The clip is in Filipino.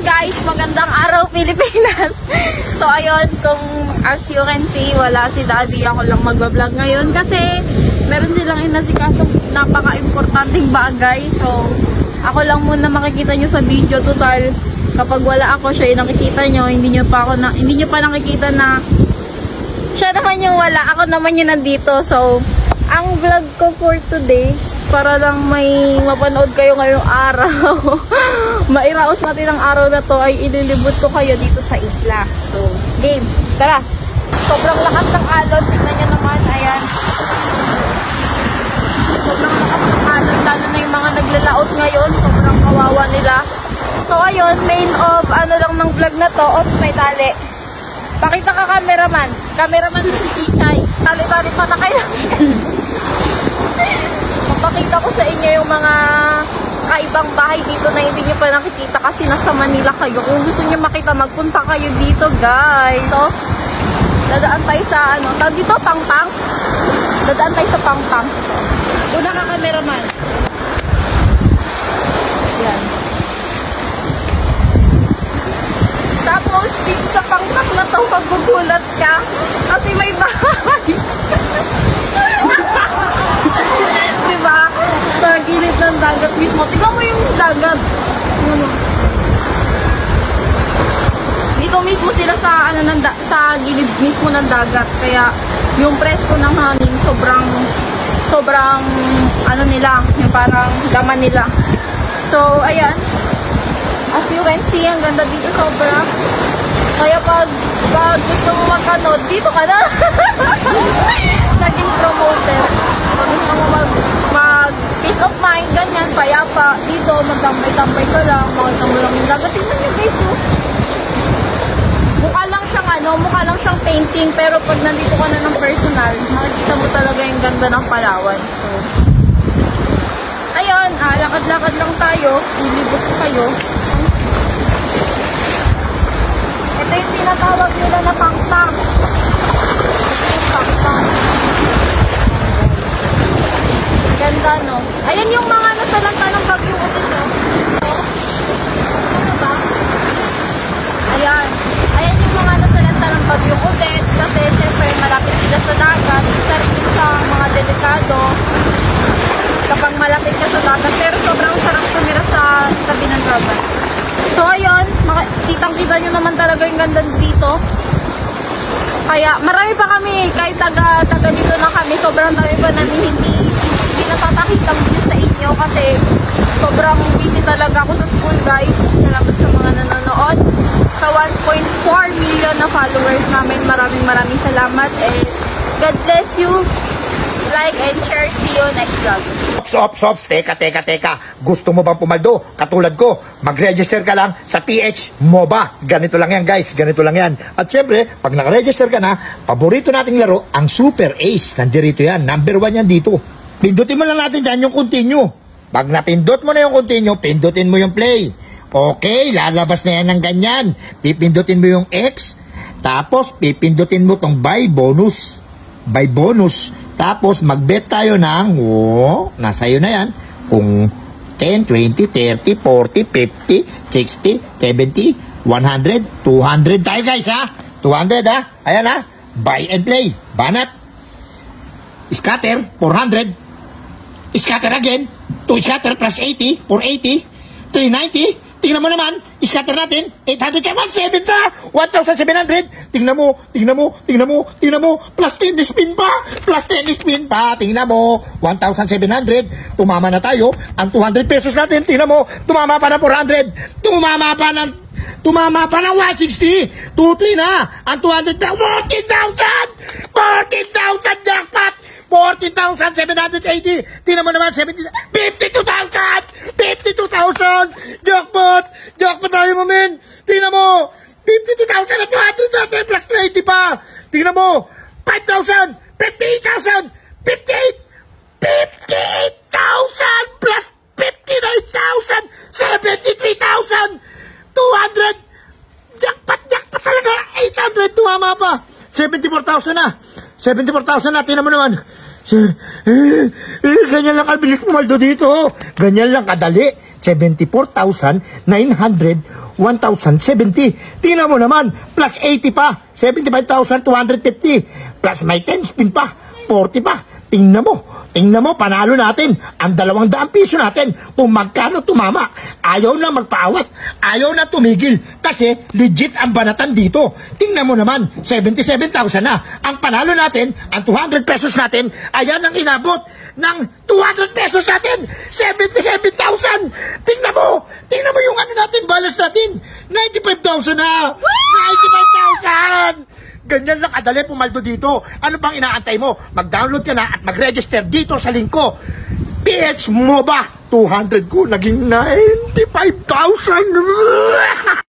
Ayun guys, magandang araw Pilipinas. So ayun, kung as you can see, wala si Daddy, ako lang magbablog ngayon kasi meron silang inasikaso napaka-importanting bagay. So ako lang muna makikita nyo sa video. Total, kapag wala ako, siya yung nakikita nyo. Hindi nyo pa nakikita na siya naman yung wala, ako naman yung nandito. So ang vlog ko for today, para lang may mapanood kayo ngayong araw. Mairaos natin ang araw na to, ay ililibot ko kayo dito sa isla. So, game. Tara! Sobrang lakas ng alon. Tignan nyo naman. Ayan. Sobrang lakas ng alon. Lalo na yung mga naglalaot ngayon. Sobrang kawawa nila. So, ayun. Main of ano lang ng vlog na to. Oops, may tali. Pakita ka, cameraman. Cameraman si Chichay. Tali-tali pa na kayo. Pakita ko sa inyo yung mga kaibang bahay dito na hindi nyo pa nakikita kasi nasa Manila kayo. Kung gusto nyo makita, magpunta kayo dito, guys. So, dadaan tayo sa ano, tawag dito, Pangpang. Dadaan tayo sa Pangpang. Una ka, cameraman. Yan. Tapos, dito sa Pangpang na to, magugulat ka kasi may bahay. Diba? Sa gilid ng dagat mismo. Tingnan mo yung dagat. Dito mismo sila sa ano sa gilid mismo ng dagat. Kaya yung presko ng hangin sobrang ano nila, yung parang laman nila. So ayan. As you can see, ang ganda dito sobra. Kaya pag gusto mo magkanod, dito ka na. Naging promoter. Pag gusto mo mag peace of mind, ganyan, payapa, dito, magtambay-tambay ka lang, makita mo lang yung dagat. Tingnan nyo guys, oh. Mukha lang siyang painting, pero pag nandito ka na ng personal, makikita mo talaga yung ganda ng Palawan. So, ayun, lakad-lakad lang tayo, ilibot ko kayo. Ito yung tinatawag nila na Pangpang. Ito yung Pangpang. Ganda, no? Ayan yung mga nasalanta ng bagyong ulit, no? Ano ba? Ayan. Ayan yung mga nasalanta ng bagyong ulit. Kasi, syempre, malapit sila sa dagat. Isa rin yun sa mga delikado. Kapag malapit ka sa dagat. Pero sobrang sarap tumira sa tabi ng dagat. So, ayun. Kitang-kita nyo naman talaga yung ganda dito. Kaya, marami pa kami. Kahit taga dito na kami. Sobrang dami pa namin hindi natatahitang video sa inyo kasi sobrang busy talaga ako sa school, guys. Salamat sa mga nanonood. Sa 1.4 million na followers namin, maraming salamat and God bless you. Like and share. See you next vlog. Ops, teka. Gusto mo bang pumaldo? Katulad ko, mag-register ka lang sa PH MOBA. Ganito lang yan, guys. Ganito lang yan. At syempre, pag naka-register ka na, paborito nating laro, ang Super Ace. Nandito yan. Number 1 yan dito. Pindutin mo lang natin dyan yung continue. Pag napindot mo na yung continue, pindutin mo yung play. Okay, lalabas na yan ng ganyan. Pipindutin mo yung X. Tapos, pipindutin mo tong buy bonus. Tapos, mag-bet tayo ng, nasa iyo na yan, kung 10, 20, 30, 40, 50, 60, 70, 100, 200 tayo, guys, ha? 200, ha? Ayan, ha? Buy and play. Banat. Scatter, 400. Scatter again. 2 scatter plus 80, 480, 390. Tingnan mo naman, scatter natin, 800, 1,700, 1,700. Tingnan mo, plus 10 spin pa, tingnan mo, 1,700, tumama na tayo, ang 200 pesos natin, tingnan mo, tumama pa ng 400, tumama pa ng 160, 2,3 na, ang 200 pesos, 14,000 jackpot, 14,780. Tingnan mo naman, 52,000! Jackpot tayo mo, men! Tingnan mo! 52,000 at 200 natin plus 30 pa! Tingnan mo! 5,000! 58,000! 58,000 plus 59,000! 73,000! 200! Jackpot talaga! 800! Tumama pa! 74,000 na! 74,000 na! Tingnan mo naman! Ganyan lang kabilis pumaldo dito. Ganyan lang kadali. 74,900, 1,070. Tingnan mo naman, plus 80 pa, 75,250. Plus may 10 spin pa, 40 pa. Tingnan mo, panalo natin ang 200 piso natin kung magkano tumama. Ayaw na magpaawat, ayaw na tumigil kasi legit ang banatan dito. Tingnan mo naman, 77,000 na. Ang panalo natin, ang 200 pesos natin, ayan ang inabot ng 200 pesos natin, 77,000. Tingnan mo yung ano natin, balas natin, 95,000 na. 95,000! Ganyan lang kadali pumaldo dito. Ano bang inaantay mo? Mag-download ka na at mag-register dito sa link ko. PH MOBA 200 ko naging 95,000.